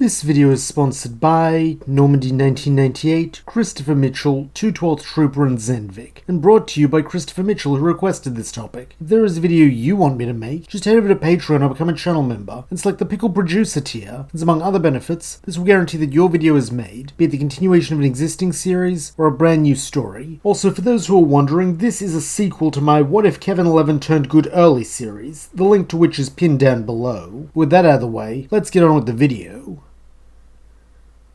This video is sponsored by Normandy 1998, Christopher Mitchell, 212th Trooper and Zenvik, and brought to you by Christopher Mitchell, who requested this topic. If there is a video you want me to make, just head over to Patreon or become a channel member, and select the Pickled Producer tier, and among other benefits, this will guarantee that your video is made, be it the continuation of an existing series, or a brand new story. Also, for those who are wondering, this is a sequel to my What If Kevin 11 Turned Good Early series, the link to which is pinned down below. With that out of the way, let's get on with the video.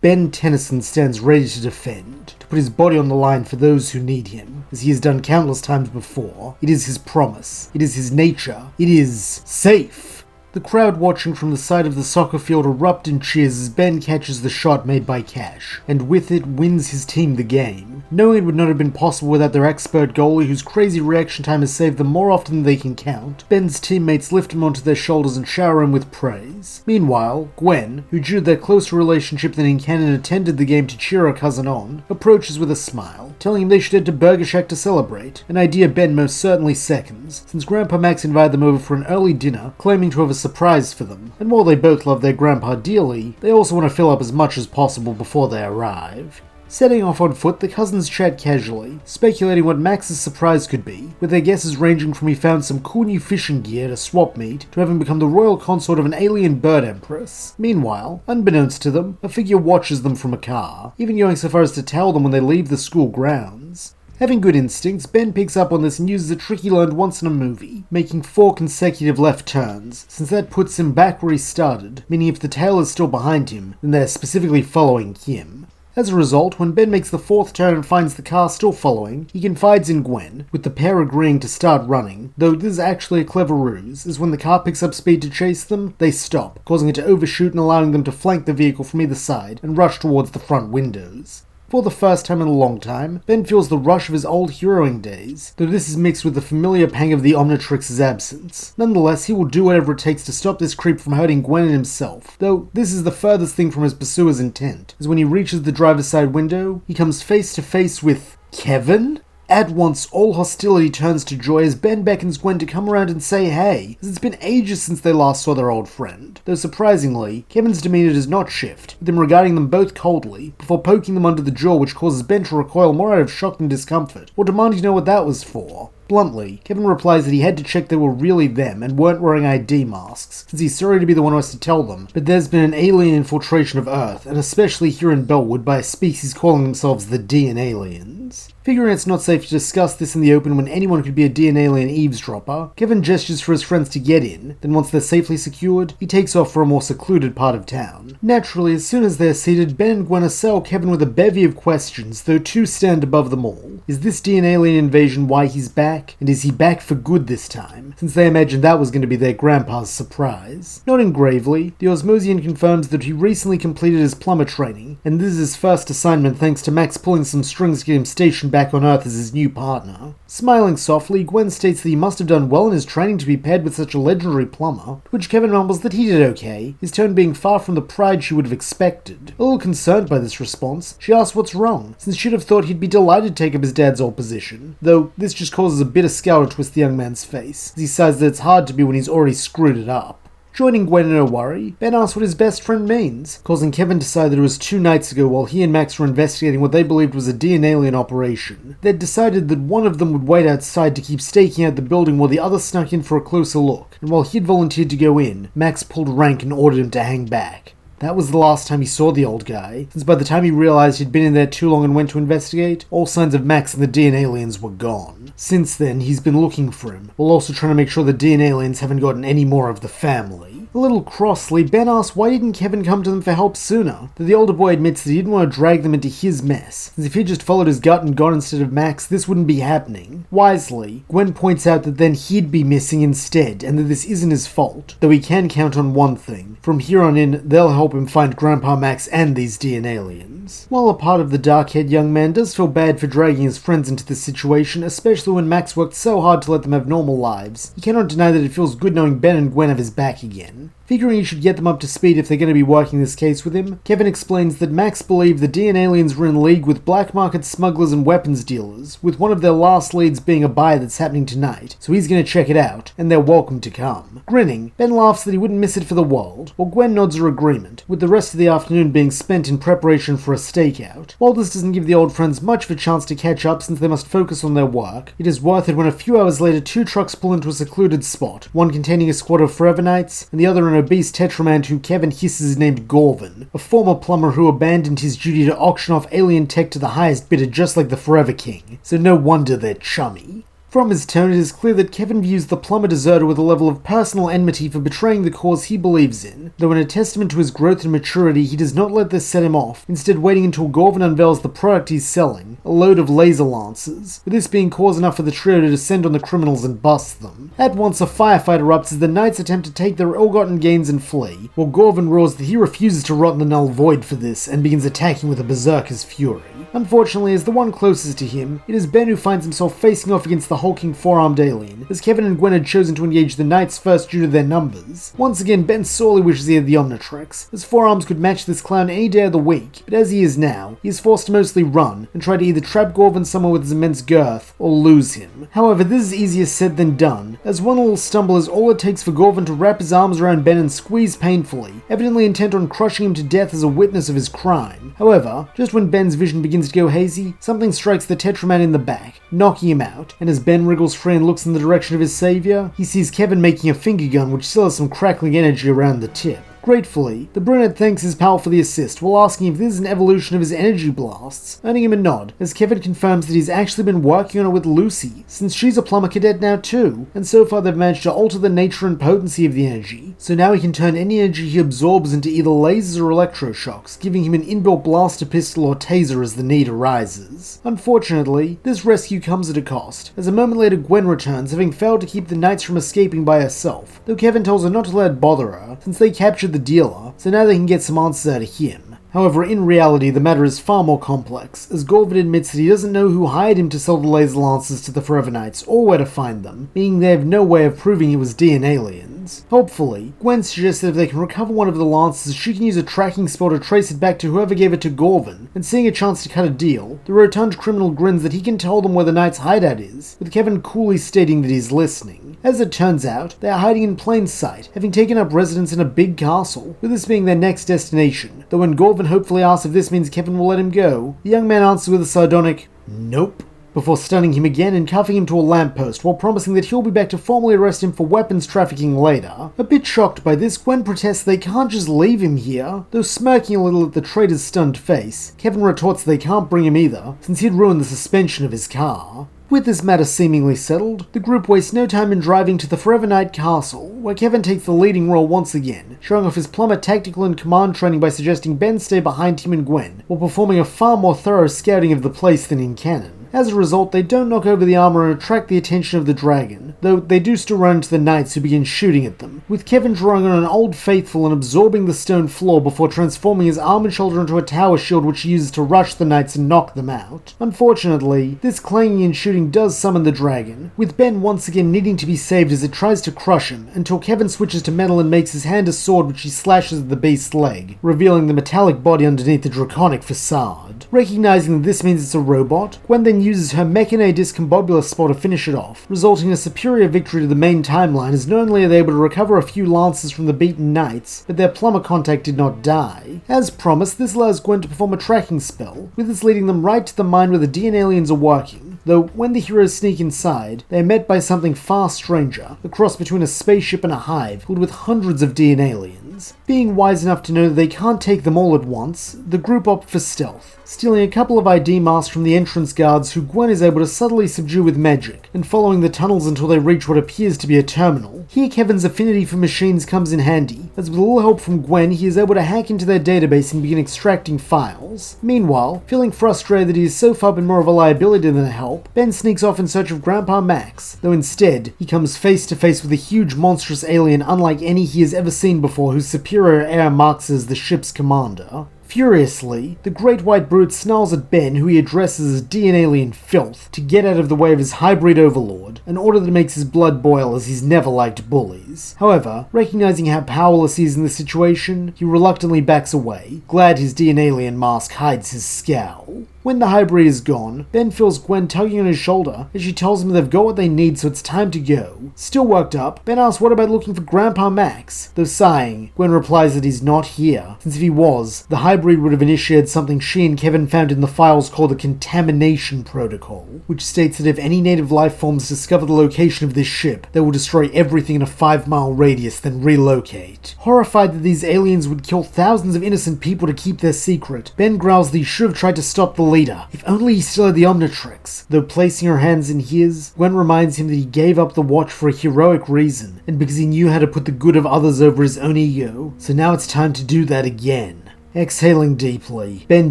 Ben Tennyson stands ready to defend, to put his body on the line for those who need him, as he has done countless times before. It is his promise. It is his nature. It is safe. The crowd watching from the side of the soccer field erupt in cheers as Ben catches the shot made by Cash, and with it wins his team the game. Knowing it would not have been possible without their expert goalie whose crazy reaction time has saved them more often than they can count, Ben's teammates lift him onto their shoulders and shower him with praise. Meanwhile, Gwen, who due to their closer relationship than in canon attended the game to cheer her cousin on, approaches with a smile, telling him they should head to Burger Shack to celebrate, an idea Ben most certainly seconds, since Grandpa Max invited them over for an early dinner, claiming to have a surprise for them, and while they both love their grandpa dearly, they also want to fill up as much as possible before they arrive. Setting off on foot, the cousins chat casually, speculating what Max's surprise could be, with their guesses ranging from he found some cool new fishing gear to swap meet, to having become the royal consort of an alien bird empress. Meanwhile, unbeknownst to them, a figure watches them from a car, even going so far as to tell them when they leave the school grounds. Having good instincts, Ben picks up on this and uses a trick he learned once in a movie, making 4 consecutive left turns, since that puts him back where he started, meaning if the tail is still behind him, then they're specifically following him. As a result, when Ben makes the 4th turn and finds the car still following, he confides in Gwen, with the pair agreeing to start running, though this is actually a clever ruse, as when the car picks up speed to chase them, they stop, causing it to overshoot and allowing them to flank the vehicle from either side and rush towards the front windows. For the first time in a long time, Ben feels the rush of his old heroing days, though this is mixed with the familiar pang of the Omnitrix's absence. Nonetheless, he will do whatever it takes to stop this creep from hurting Gwen and himself, though this is the furthest thing from his pursuer's intent, as when he reaches the driver's side window, he comes face to face with Kevin? At once, all hostility turns to joy as Ben beckons Gwen to come around and say hey, as it's been ages since they last saw their old friend. Though surprisingly, Kevin's demeanor does not shift, with him regarding them both coldly, before poking them under the jaw, which causes Ben to recoil more out of shock than discomfort, or demanding to know what that was for. Bluntly, Kevin replies that he had to check they were really them and weren't wearing ID masks, since he's sorry to be the one who has to tell them, but there's been an alien infiltration of Earth, and especially here in Bellwood by a species calling themselves the DNA aliens. Figuring it's not safe to discuss this in the open when anyone could be a DNA alien eavesdropper, Kevin gestures for his friends to get in, then once they're safely secured, he takes off for a more secluded part of town. Naturally, as soon as they're seated, Ben and Gwen assail Kevin with a bevy of questions, though 2 stand above them all. Is this DNA alien invasion why he's back? And is he back for good this time, since they imagined that was going to be their grandpa's surprise? Nodding gravely, the Osmosian confirms that he recently completed his plumber training, and this is his first assignment thanks to Max pulling some strings to get him stationed back on Earth as his new partner. Smiling softly, Gwen states that he must have done well in his training to be paired with such a legendary plumber, to which Kevin mumbles that he did okay, his tone being far from the pride she would have expected. A little concerned by this response, she asks what's wrong, since she'd have thought he'd be delighted to take up his dad's old position, though this just causes a bitter scowl to twist the young man's face, as he sighs that it's hard to be when he's already screwed it up. Joining Gwen in her worry, Ben asks what his best friend means, causing Kevin to decide that it was 2 nights ago while he and Max were investigating what they believed was a DNA alien operation. They'd decided that one of them would wait outside to keep staking out the building while the other snuck in for a closer look, and while he'd volunteered to go in, Max pulled rank and ordered him to hang back. That was the last time he saw the old guy, since by the time he realized he'd been in there too long and went to investigate, all signs of Max and the DNA aliens were gone. Since then, he's been looking for him, while also trying to make sure the DNA aliens haven't gotten any more of the family. A little crossly, Ben asks why didn't Kevin come to them for help sooner, though the older boy admits that he didn't want to drag them into his mess, since if he'd just followed his gut and gone instead of Max, this wouldn't be happening. Wisely, Gwen points out that then he'd be missing instead, and that this isn't his fault, though he can count on one thing. From here on in, they'll help him find Grandpa Max and these DNA aliens. While a part of the dark-haired young man does feel bad for dragging his friends into this situation, especially when Max worked so hard to let them have normal lives, he cannot deny that it feels good knowing Ben and Gwen have his back again. Figuring he should get them up to speed if they're going to be working this case with him, Kevin explains that Max believed the DNA aliens were in league with black market smugglers and weapons dealers, with one of their last leads being a buy that's happening tonight, so he's going to check it out, and they're welcome to come. Grinning, Ben laughs that he wouldn't miss it for the world, while Gwen nods her agreement, with the rest of the afternoon being spent in preparation for a stakeout. While this doesn't give the old friends much of a chance to catch up since they must focus on their work, it is worth it when a few hours later 2 trucks pull into a secluded spot, one containing a squad of Forever Knights, and the other an obese Tetraman who Kevin hisses is named Gorvin, a former plumber who abandoned his duty to auction off alien tech to the highest bidder just like the Forever King, so no wonder they're chummy. From his tone, it is clear that Kevin views the plumber deserter with a level of personal enmity for betraying the cause he believes in, though in a testament to his growth and maturity, he does not let this set him off, instead waiting until Gorvin unveils the product he's selling, a load of laser lances, with this being cause enough for the trio to descend on the criminals and bust them. At once, a firefight erupts as the Knights attempt to take their ill-gotten gains and flee, while Gorvin roars that he refuses to rot in the null void for this, and begins attacking with a berserker's fury. Unfortunately, as the one closest to him, it is Ben who finds himself facing off against the hulking four-armed alien, as Kevin and Gwen had chosen to engage the Knights first due to their numbers. Once again, Ben sorely wishes he had the Omnitrix, as Four-Arms could match this clown any day of the week, but as he is now, he is forced to mostly run, and try to either trap Gorvin somewhere with his immense girth, or lose him. However, this is easier said than done, as one little stumble is all it takes for Gorvin to wrap his arms around Ben and squeeze painfully, evidently intent on crushing him to death as a witness of his crime. However, just when Ben's vision begins to go hazy, something strikes the Tetraman in the back, knocking him out, and as Ben wriggles free and looks in the direction of his savior, he sees Kevin making a finger gun which still has some crackling energy around the tip. Gratefully, the brunette thanks his pal for the assist while asking if this is an evolution of his energy blasts, earning him a nod, as Kevin confirms that he's actually been working on it with Lucy, since she's a plumber cadet now too, and so far they've managed to alter the nature and potency of the energy, so now he can turn any energy he absorbs into either lasers or electroshocks, giving him an inbuilt blaster pistol or taser as the need arises. Unfortunately, this rescue comes at a cost, as a moment later Gwen returns, having failed to keep the Knights from escaping by herself, though Kevin tells her not to let it bother her, since they captured the dealer, so now they can get some answers out of him. However, in reality, the matter is far more complex, as Gorvin admits that he doesn't know who hired him to sell the laser lances to the Forever Knights, or where to find them, meaning they have no way of proving it was DNA aliens. Hopefully, Gwen suggests that if they can recover one of the lances, she can use a tracking spell to trace it back to whoever gave it to Gorvin, and seeing a chance to cut a deal, the rotund criminal grins that he can tell them where the Knight's hideout is, with Kevin coolly stating that he's listening. As it turns out, they are hiding in plain sight, having taken up residence in a big castle, with this being their next destination, though when Gorvin hopefully asks if this means Kevin will let him go, the young man answers with a sardonic, "Nope," before stunning him again and cuffing him to a lamppost while promising that he'll be back to formally arrest him for weapons trafficking later. A bit shocked by this, Gwen protests they can't just leave him here, though smirking a little at the traitor's stunned face. Kevin retorts they can't bring him either, since he'd ruined the suspension of his car. With this matter seemingly settled, the group wastes no time in driving to the Forever Knight Castle, where Kevin takes the leading role once again, showing off his plumber tactical and command training by suggesting Ben stay behind him and Gwen, while performing a far more thorough scouting of the place than in canon. As a result, they don't knock over the armor and attract the attention of the dragon, though they do still run into the Knights who begin shooting at them, with Kevin drawing on an old faithful and absorbing the stone floor before transforming his armored shoulder into a tower shield which he uses to rush the Knights and knock them out. Unfortunately, this clanging and shooting does summon the dragon, with Ben once again needing to be saved as it tries to crush him, until Kevin switches to metal and makes his hand a sword which he slashes at the beast's leg, revealing the metallic body underneath the draconic facade. Recognizing that this means it's a robot, Gwen then uses her Mechane Discombobulus spell to finish it off, resulting in a superior victory to the main timeline, as not only are they able to recover a few lances from the beaten Knights, but their plumber contact did not die. As promised, this allows Gwen to perform a tracking spell, with this leading them right to the mine where the DNA aliens are working, though when the heroes sneak inside, they are met by something far stranger, a cross between a spaceship and a hive, filled with hundreds of DNA aliens. Being wise enough to know that they can't take them all at once, the group opt for stealth, stealing a couple of ID masks from the entrance guards who Gwen is able to subtly subdue with magic, and following the tunnels until they reach what appears to be a terminal. Here Kevin's affinity for machines comes in handy, as with a little help from Gwen he is able to hack into their database and begin extracting files. Meanwhile, feeling frustrated that he has so far been more of a liability than a help, Ben sneaks off in search of Grandpa Max, though instead he comes face to face with a huge monstrous alien unlike any he has ever seen before whose superior air marks as the ship's commander. Furiously, the Great White Brute snarls at Ben, who he addresses as DNA-alien filth, to get out of the way of his hybrid overlord, an order that makes his blood boil as he's never liked bullies. However, recognizing how powerless he is in this situation, he reluctantly backs away, glad his DNA-alien mask hides his scowl. When the hybrid is gone, Ben feels Gwen tugging on his shoulder as she tells him they've got what they need, so it's time to go. Still worked up, Ben asks what about looking for Grandpa Max? Though sighing, Gwen replies that he's not here, since if he was, the hybrid would have initiated something she and Kevin found in the files called the Contamination Protocol, which states that if any native life forms discover the location of this ship, they will destroy everything in a 5-mile radius, then relocate. Horrified that these aliens would kill thousands of innocent people to keep their secret, Ben growls that he should have tried to stop the leader. If only he still had the Omnitrix. Though placing her hands in his, Gwen reminds him that he gave up the watch for a heroic reason, and because he knew how to put the good of others over his own ego, so now it's time to do that again. Exhaling deeply, Ben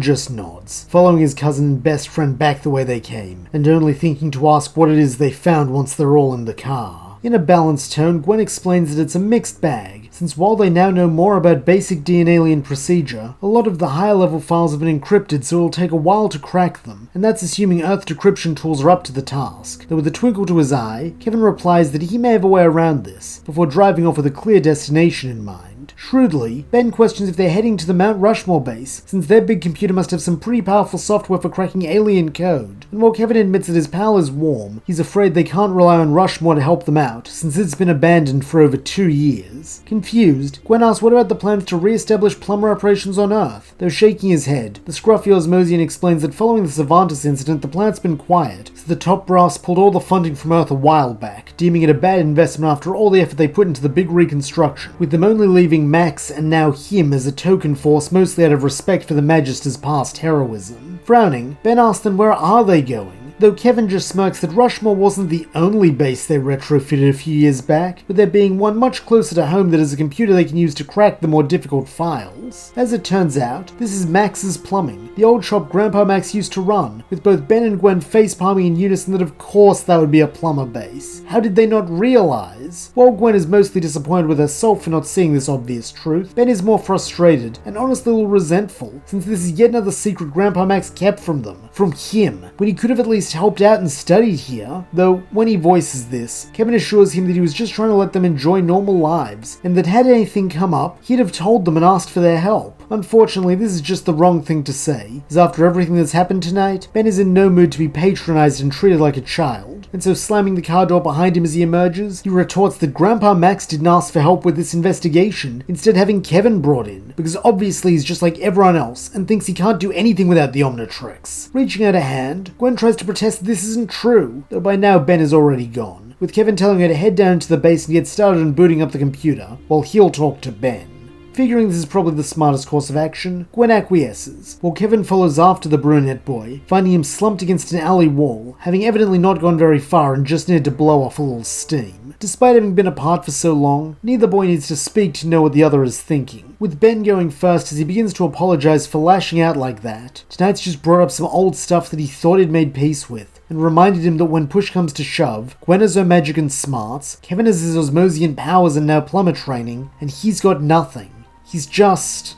just nods, following his cousin and best friend back the way they came, and only thinking to ask what it is they found once they're all in the car. In a balanced tone, Gwen explains that it's a mixed bag, since while they now know more about basic DNA-alien procedure, a lot of the higher-level files have been encrypted, so it'll take a while to crack them, and that's assuming Earth decryption tools are up to the task. Though with a twinkle to his eye, Kevin replies that he may have a way around this, before driving off with a clear destination in mind. Shrewdly, Ben questions if they're heading to the Mount Rushmore base, since their big computer must have some pretty powerful software for cracking alien code. And while Kevin admits that his pal is warm, he's afraid they can't rely on Rushmore to help them out, since it's been abandoned for over 2 years. Confused, Gwen asks what about the plans to re-establish plumber operations on Earth? Though shaking his head, the scruffy Osmosian explains that following the Cervantes incident, the plant's been quiet, so the top brass pulled all the funding from Earth a while back, deeming it a bad investment after all the effort they put into the big reconstruction, with them only leaving Max and now him as a token force, mostly out of respect for the Magister's past heroism. Frowning, Ben asks them where are they going? Though Kevin just smirks that Rushmore wasn't the only base they retrofitted a few years back, with there being one much closer to home that has a computer they can use to crack the more difficult files. As it turns out, this is Max's Plumbing, the old shop Grandpa Max used to run, with both Ben and Gwen facepalming in unison that of course that would be a plumber base. How did they not realize? While Gwen is mostly disappointed with herself for not seeing this obvious truth, Ben is more frustrated and honestly a little resentful, since this is yet another secret Grandpa Max kept from them, from him, when he could have at least helped out and studied here. Though when he voices this, Kevin assures him that he was just trying to let them enjoy normal lives, and that had anything come up, he'd have told them and asked for their help. Unfortunately, this is just the wrong thing to say, as after everything that's happened tonight, Ben is in no mood to be patronized and treated like a child, and so slamming the car door behind him as he emerges, he retorts that Grandpa Max didn't ask for help with this investigation, instead having Kevin brought in, because obviously he's just like everyone else, and thinks he can't do anything without the Omnitrix. Reaching out a hand, Gwen tries to protest that this isn't true, though by now Ben is already gone, with Kevin telling her to head down to the base and get started on booting up the computer, while he'll talk to Ben. Figuring this is probably the smartest course of action, Gwen acquiesces, while Kevin follows after the brunette boy, finding him slumped against an alley wall, having evidently not gone very far and just needed to blow off a little steam. Despite having been apart for so long, neither boy needs to speak to know what the other is thinking, with Ben going first as he begins to apologize for lashing out like that. Tonight's just brought up some old stuff that he thought he'd made peace with, and reminded him that when push comes to shove, Gwen has her magic and smarts, Kevin has his Osmosian powers and now plumber training, and he's got nothing. He's just...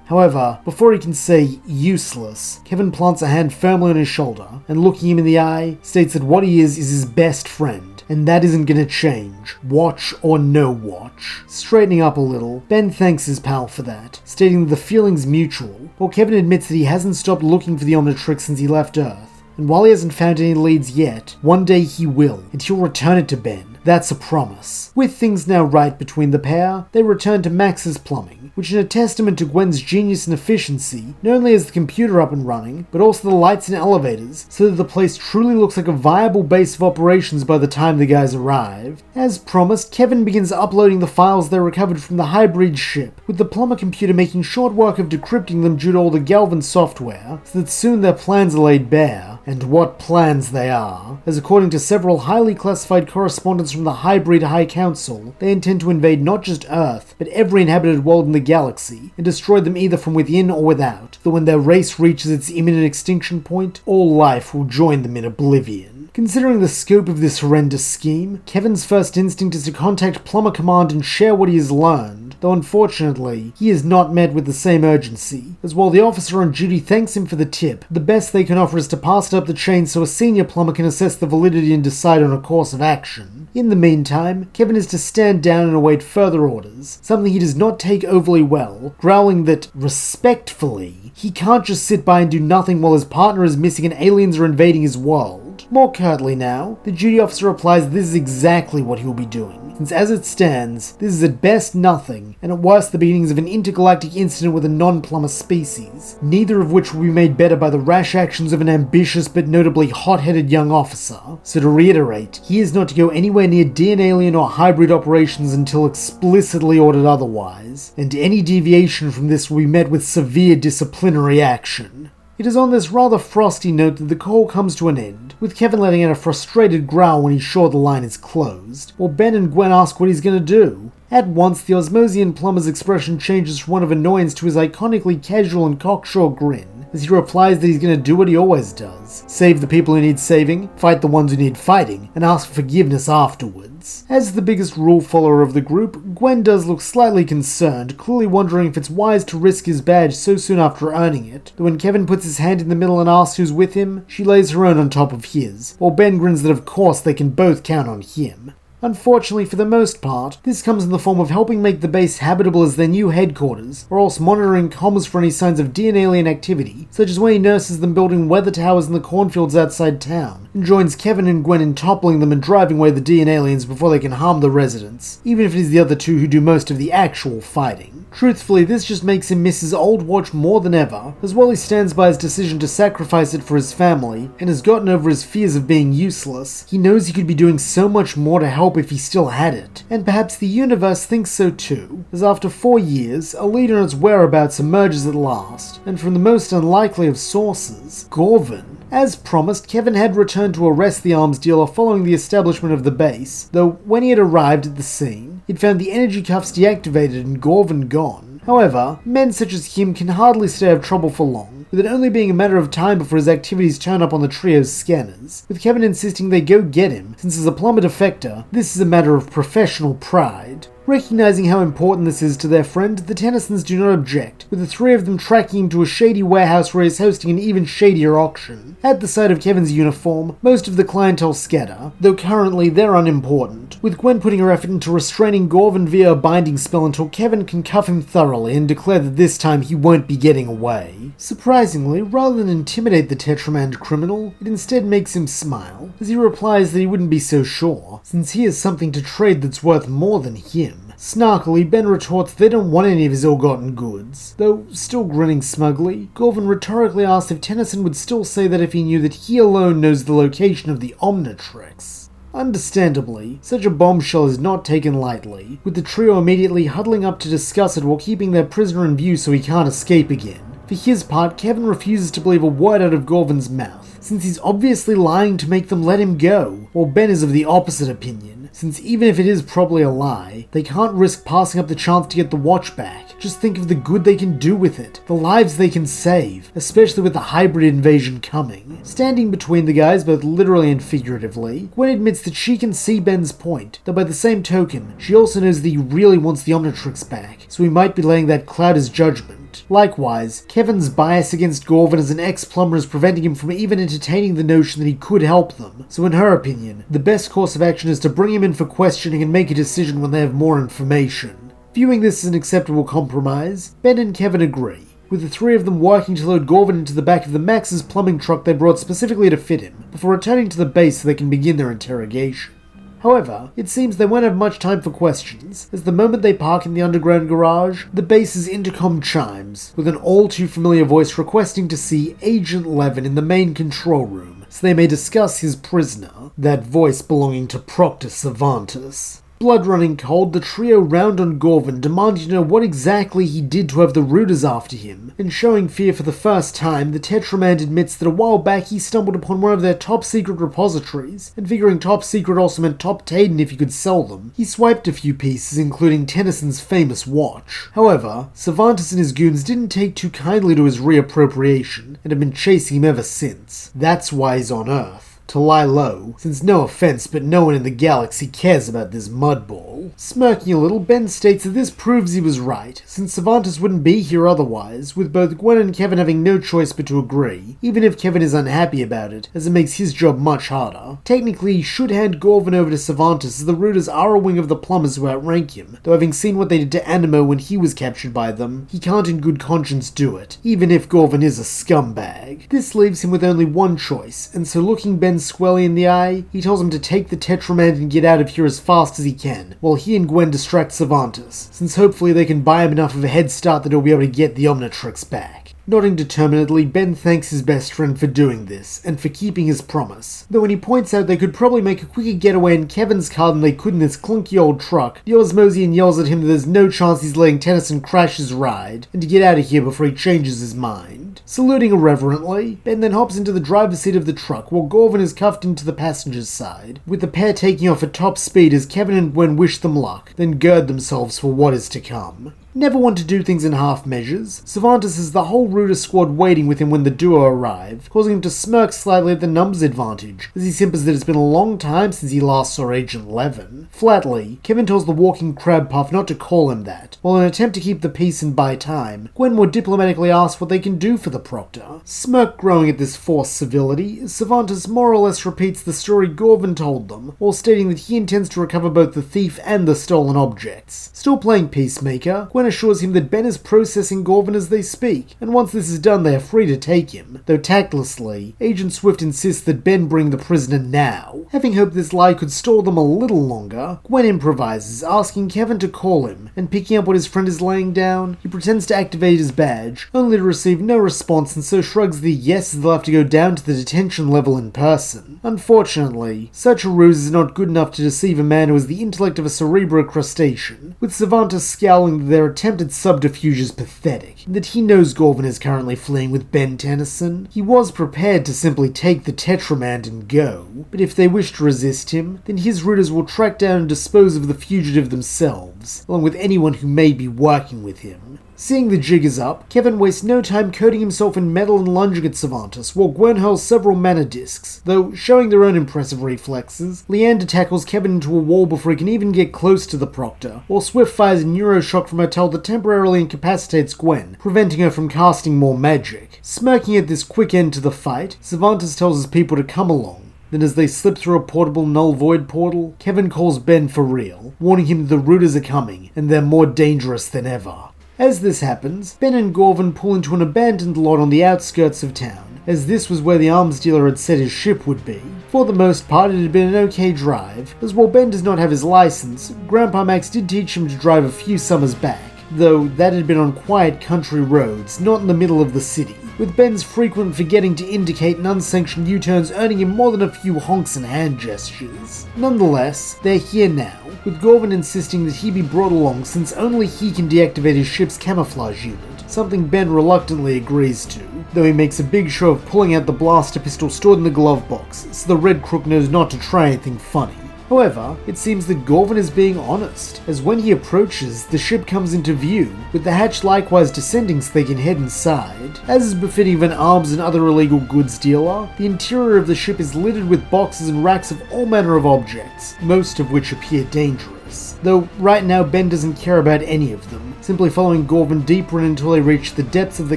However, before he can say useless, Kevin plants a hand firmly on his shoulder, and looking him in the eye, states that what he is his best friend, and that isn't gonna change, watch or no watch. Straightening up a little, Ben thanks his pal for that, stating that the feeling's mutual, while Kevin admits that he hasn't stopped looking for the Omnitrix since he left Earth, and while he hasn't found any leads yet, one day he will, and he'll return it to Ben. That's a promise. With things now right between the pair, they return to Max's Plumbing, which in a testament to Gwen's genius and efficiency, not only has the computer up and running, but also the lights and elevators, so that the place truly looks like a viable base of operations by the time the guys arrive. As promised, Kevin begins uploading the files they recovered from the hybrid ship, with the plumber computer making short work of decrypting them due to all the Galvan software, so that soon their plans are laid bare. And what plans they are, as according to several highly classified correspondents from the Hybrid High Council, they intend to invade not just Earth, but every inhabited world in the galaxy, and destroy them either from within or without, though when their race reaches its imminent extinction point, all life will join them in oblivion. Considering the scope of this horrendous scheme, Kevin's first instinct is to contact Plumber Command and share what he has learned, though unfortunately, he is not met with the same urgency, as while the officer on duty thanks him for the tip, the best they can offer is to pass it up the chain so a senior plumber can assess the validity and decide on a course of action. In the meantime, Kevin is to stand down and await further orders, something he does not take overly well, growling that, respectfully, he can't just sit by and do nothing while his partner is missing and aliens are invading his world. More curtly now, the duty officer replies that this is exactly what he will be doing, since as it stands, this is at best nothing, and at worst the beginnings of an intergalactic incident with a non-plumber species, neither of which will be made better by the rash actions of an ambitious but notably hot-headed young officer. So to reiterate, he is not to go anywhere near DNA alien or hybrid operations until explicitly ordered otherwise, and any deviation from this will be met with severe disciplinary action. It is on this rather frosty note that the call comes to an end, with Kevin letting out a frustrated growl when he's sure the line is closed, while Ben and Gwen ask what he's gonna do. At once, the Osmosian plumber's expression changes from one of annoyance to his iconically casual and cocksure grin, as he replies that he's gonna do what he always does: save the people who need saving, fight the ones who need fighting, and ask for forgiveness afterwards. As the biggest rule follower of the group, Gwen does look slightly concerned, clearly wondering if it's wise to risk his badge so soon after earning it, though when Kevin puts his hand in the middle and asks who's with him, she lays her own on top of his, while Ben grins that of course they can both count on him. Unfortunately, for the most part, this comes in the form of helping make the base habitable as their new headquarters, or else monitoring comms for any signs of DNA alien activity, such as when he nurses them building weather towers in the cornfields outside town, and joins Kevin and Gwen in toppling them and driving away the DNA aliens before they can harm the residents, even if it is the other two who do most of the actual fighting. Truthfully, this just makes him miss his old watch more than ever, as while he stands by his decision to sacrifice it for his family, and has gotten over his fears of being useless, he knows he could be doing so much more to help if he still had it. And perhaps the universe thinks so too, as after 4 years, a lead on its whereabouts emerges at last, and from the most unlikely of sources, Gorvin. As promised, Kevin had returned to arrest the arms dealer following the establishment of the base, though when he had arrived at the scene, he'd found the energy cuffs deactivated and Gorvin gone. However, men such as him can hardly stay out of trouble for long, with it only being a matter of time before his activities turn up on the trio's scanners, with Kevin insisting they go get him, since as a plumber defector, this is a matter of professional pride. Recognizing how important this is to their friend, the Tennysons do not object, with the three of them tracking him to a shady warehouse where he is hosting an even shadier auction. At the sight of Kevin's uniform, most of the clientele scatter, though currently they're unimportant, with Gwen putting her effort into restraining Gorvin via a binding spell until Kevin can cuff him thoroughly and declare that this time he won't be getting away. Surprisingly, rather than intimidate the Tetramand criminal, it instead makes him smile, as he replies that he wouldn't be so sure, since he has something to trade that's worth more than him. Snarkily, Ben retorts they don't want any of his ill-gotten goods, though still grinning smugly, Gorvin rhetorically asks if Tennyson would still say that if he knew that he alone knows the location of the Omnitrix. Understandably, such a bombshell is not taken lightly, with the trio immediately huddling up to discuss it while keeping their prisoner in view so he can't escape again. For his part, Kevin refuses to believe a word out of Gorvin's mouth, since he's obviously lying to make them let him go, while Ben is of the opposite opinion, since even if it is probably a lie, they can't risk passing up the chance to get the watch back. Just think of the good they can do with it, the lives they can save, especially with the hybrid invasion coming. Standing between the guys, both literally and figuratively, Gwen admits that she can see Ben's point, though by the same token, she also knows that he really wants the Omnitrix back, so he might be laying that cloud as judgment. Likewise, Kevin's bias against Gorvin as an ex-plumber is preventing him from even entertaining the notion that he could help them, so in her opinion, the best course of action is to bring him in for questioning and make a decision when they have more information. Viewing this as an acceptable compromise, Ben and Kevin agree, with the three of them working to load Gorvin into the back of the Max's plumbing truck they brought specifically to fit him, before returning to the base so they can begin their interrogation. However, it seems they won't have much time for questions, as the moment they park in the underground garage, the base's intercom chimes, with an all-too-familiar voice requesting to see Agent Levin in the main control room, so they may discuss his prisoner, that voice belonging to Proctor Cervantes. Blood running cold, the trio round on Gorvin, demanding to know what exactly he did to have the Rooters after him, and showing fear for the first time, the Tetramand admits that a while back he stumbled upon one of their top-secret repositories, and figuring top-secret also meant top-taden if you could sell them, he swiped a few pieces, including Tennyson's famous watch. However, Cervantes and his goons didn't take too kindly to his reappropriation, and have been chasing him ever since. That's why he's on Earth. To lie low, since no offense, but no one in the galaxy cares about this mudball. Dill. Smirking a little, Ben states that this proves he was right, since Cervantes wouldn't be here otherwise, with both Gwen and Kevin having no choice but to agree, even if Kevin is unhappy about it, as it makes his job much harder. Technically, he should hand Gorvin over to Cervantes, as the Rooters are a wing of the plumbers who outrank him, though having seen what they did to Animo when he was captured by them, he can't in good conscience do it, even if Gorvin is a scumbag. This leaves him with only one choice, and so looking Ben squarely in the eye, he tells him to take the Tetramand and get out of here as fast as he can, while he and Gwen distract Cervantes, since hopefully they can buy him enough of a head start that he'll be able to get the Omnitrix back. Nodding determinedly, Ben thanks his best friend for doing this, and for keeping his promise. Though when he points out they could probably make a quicker getaway in Kevin's car than they could in this clunky old truck, the Osmosian yells at him that there's no chance he's letting Tennyson crash his ride, and to get out of here before he changes his mind. Saluting irreverently, Ben then hops into the driver's seat of the truck while Gorvin is cuffed into the passenger's side, with the pair taking off at top speed as Kevin and Gwen wish them luck, then gird themselves for what is to come. Never one to do things in half measures, Cervantes has the whole Rooter squad waiting with him when the duo arrive, causing him to smirk slightly at the numbers advantage, as he simpers that it's been a long time since he last saw Agent 11. Flatly, Kevin tells the walking crab puff not to call him that, while in an attempt to keep the peace and buy time, Gwen more diplomatically asks what they can do for the Proctor. Smirk growing at this forced civility, Cervantes more or less repeats the story Gorvin told them, while stating that he intends to recover both the thief and the stolen objects. Still playing peacemaker, Gwen assures him that Ben is processing Gorvin as they speak, and once this is done they are free to take him, though tactlessly, Agent Swift insists that Ben bring the prisoner now. Having hoped this lie could stall them a little longer, Gwen improvises, asking Kevin to call him, and picking up what his friend is laying down, he pretends to activate his badge, only to receive no response and so shrugs the yes as they'll have to go down to the detention level in person. Unfortunately, such a ruse is not good enough to deceive a man who has the intellect of a cerebro crustacean, with Cervantes scowling that their attempted subterfuge is pathetic, and that he knows Gorvin is currently fleeing with Ben Tennyson. He was prepared to simply take the Tetramand and go, but if they wish to resist him, then his Rooters will track down and dispose of the fugitive themselves, along with anyone who may be working with him. Seeing the jig is up, Kevin wastes no time coating himself in metal and lunging at Cervantes, while Gwen hurls several mana discs, though showing their own impressive reflexes. Leander tackles Kevin into a wall before he can even get close to the Proctor, while Swift fires a neuroshock from her tail that temporarily incapacitates Gwen, preventing her from casting more magic. Smirking at this quick end to the fight, Cervantes tells his people to come along. Then as they slip through a portable null void portal, Kevin calls Ben for real, warning him that the Rooters are coming, and they're more dangerous than ever. As this happens, Ben and Gorvin pull into an abandoned lot on the outskirts of town, as this was where the arms dealer had said his ship would be. For the most part, it had been an okay drive, as while Ben does not have his license, Grandpa Max did teach him to drive a few summers back, though that had been on quiet country roads, not in the middle of the city, with Ben's frequent forgetting to indicate and unsanctioned U-turns earning him more than a few honks and hand gestures. Nonetheless, they're here now, with Gorvin insisting that he be brought along since only he can deactivate his ship's camouflage unit, something Ben reluctantly agrees to, though he makes a big show of pulling out the blaster pistol stored in the glove box, so the Red Crook knows not to try anything funny. However, it seems that Gorvin is being honest, as when he approaches, the ship comes into view, with the hatch likewise descending so they can head inside. As is befitting of an arms and other illegal goods dealer, the interior of the ship is littered with boxes and racks of all manner of objects, most of which appear dangerous. Though right now Ben doesn't care about any of them, simply following Gorvin deeper in until they reach the depths of the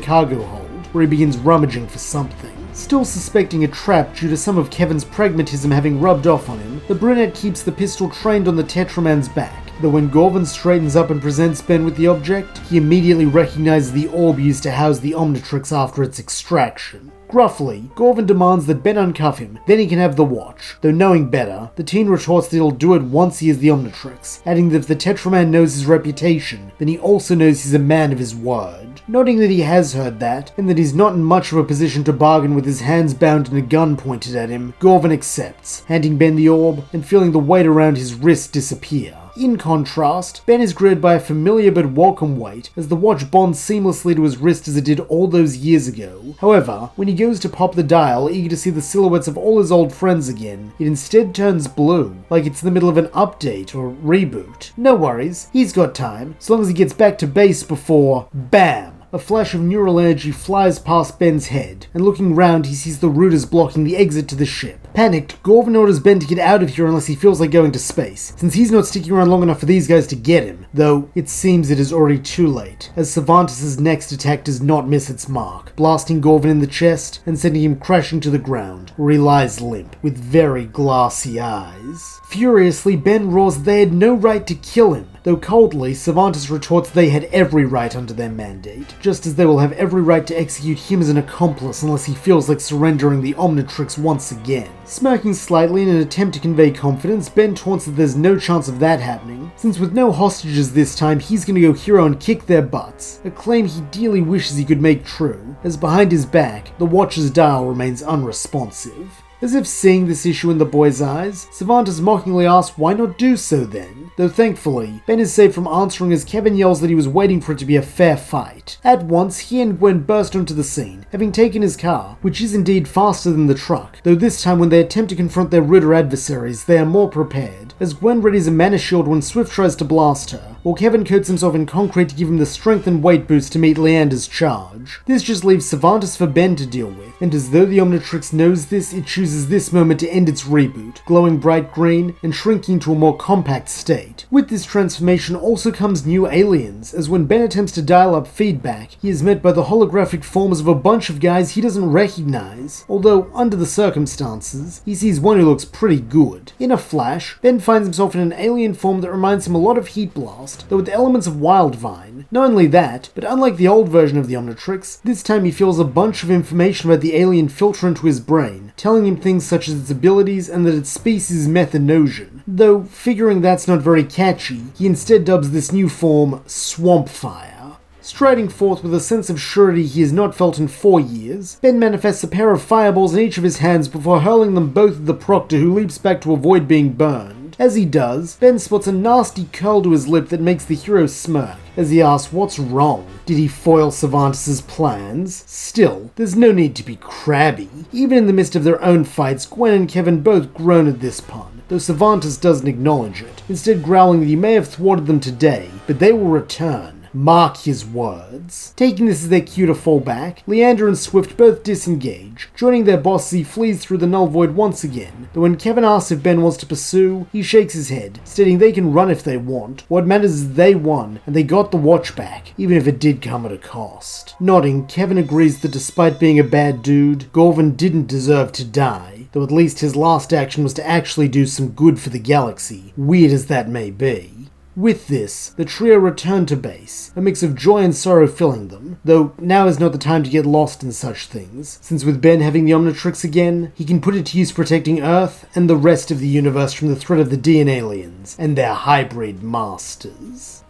cargo hold, where he begins rummaging for something. Still suspecting a trap due to some of Kevin's pragmatism having rubbed off on him, the brunette keeps the pistol trained on the Tetramand's back, though when Gorvin straightens up and presents Ben with the object, he immediately recognizes the orb used to house the Omnitrix after its extraction. Gruffly, Gorvin demands that Ben uncuff him, then he can have the watch, though knowing better, the teen retorts that he'll do it once he is the Omnitrix, adding that if the Tetramand knows his reputation, then he also knows he's a man of his word. Noting that he has heard that, and that he's not in much of a position to bargain with his hands bound and a gun pointed at him, Gorvin accepts, handing Ben the orb, and feeling the weight around his wrist disappear. In contrast, Ben is greeted by a familiar but welcome weight, as the watch bonds seamlessly to his wrist as it did all those years ago. However, when he goes to pop the dial, eager to see the silhouettes of all his old friends again, it instead turns blue, like it's in the middle of an update or reboot. No worries, he's got time, as long as he gets back to base before BAM! A flash of neural energy flies past Ben's head, and looking round he sees the Rooters blocking the exit to the ship. Panicked, Gorvin orders Ben to get out of here unless he feels like going to space, since he's not sticking around long enough for these guys to get him, though it seems it is already too late, as Cervantes' next attack does not miss its mark, blasting Gorvin in the chest and sending him crashing to the ground, where he lies limp, with very glassy eyes. Furiously, Ben roars they had no right to kill him, though coldly, Cervantes retorts they had every right under their mandate, just as they will have every right to execute him as an accomplice unless he feels like surrendering the Omnitrix once again. Smirking slightly in an attempt to convey confidence, Ben taunts that there's no chance of that happening, since with no hostages this time, he's gonna go hero and kick their butts, a claim he dearly wishes he could make true, as behind his back, the Watcher's dial remains unresponsive. As if seeing this issue in the boy's eyes, Cervantes mockingly asks why not do so then, though thankfully, Ben is saved from answering as Kevin yells that he was waiting for it to be a fair fight. At once, he and Gwen burst onto the scene, having taken his car, which is indeed faster than the truck, though this time when they attempt to confront their ruder adversaries, they are more prepared, as Gwen readies a mana shield when Swift tries to blast her, while Kevin coats himself in concrete to give him the strength and weight boost to meet Leander's charge. This just leaves Cervantes for Ben to deal with, and as though the Omnitrix knows this, it chooses this moment to end its reboot, glowing bright green and shrinking to a more compact state. With this transformation also comes new aliens, as when Ben attempts to dial up feedback, he is met by the holographic forms of a bunch of guys he doesn't recognize, although under the circumstances, he sees one who looks pretty good. In a flash, Ben finds himself in an alien form that reminds him a lot of Heat Blast, though with elements of Wildvine. Not only that, but unlike the old version of the Omnitrix, this time he feels a bunch of information about the alien filter into his brain, telling him things such as its abilities and that its species is Methanosian. Though, figuring that's not very catchy, he instead dubs this new form Swampfire. Striding forth with a sense of surety he has not felt in 4 years, Ben manifests a pair of fireballs in each of his hands before hurling them both at the Proctor, who leaps back to avoid being burned. As he does, Ben spots a nasty curl to his lip that makes the hero smirk, as he asks what's wrong. Did he foil Cervantes' plans? Still, there's no need to be crabby. Even in the midst of their own fights, Gwen and Kevin both groan at this pun, though Cervantes doesn't acknowledge it, instead growling that he may have thwarted them today, but they will return. Mark his words. Taking this as their cue to fall back, Leander and Swift both disengage, joining their boss as he flees through the null void once again, though when Kevin asks if Ben wants to pursue, he shakes his head, stating they can run if they want. What matters is they won, and they got the watch back, even if it did come at a cost. Nodding, Kevin agrees that despite being a bad dude, Gorvin didn't deserve to die, though at least his last action was to actually do some good for the galaxy, weird as that may be. With this, the trio return to base, a mix of joy and sorrow filling them, though now is not the time to get lost in such things, since with Ben having the Omnitrix again, he can put it to use protecting Earth and the rest of the universe from the threat of the DNA aliens and their hybrid masters.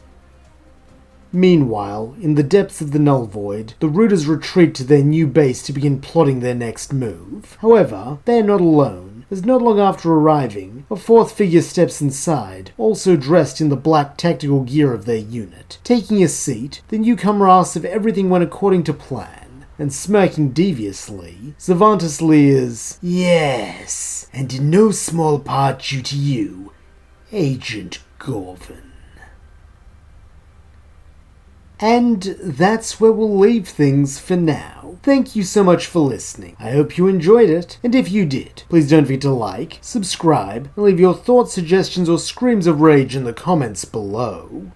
Meanwhile, in the depths of the Null Void, the Rooters retreat to their new base to begin plotting their next move. However, they are not alone, as not long after arriving, a fourth figure steps inside, also dressed in the black tactical gear of their unit. Taking a seat, the newcomer asks if everything went according to plan, and smirking deviously, Cervantes leers, "Yes, and in no small part due to you, Agent Gorvin." And that's where we'll leave things for now. Thank you so much for listening. I hope you enjoyed it, and if you did, please don't forget to like, subscribe, and leave your thoughts, suggestions, or screams of rage in the comments below.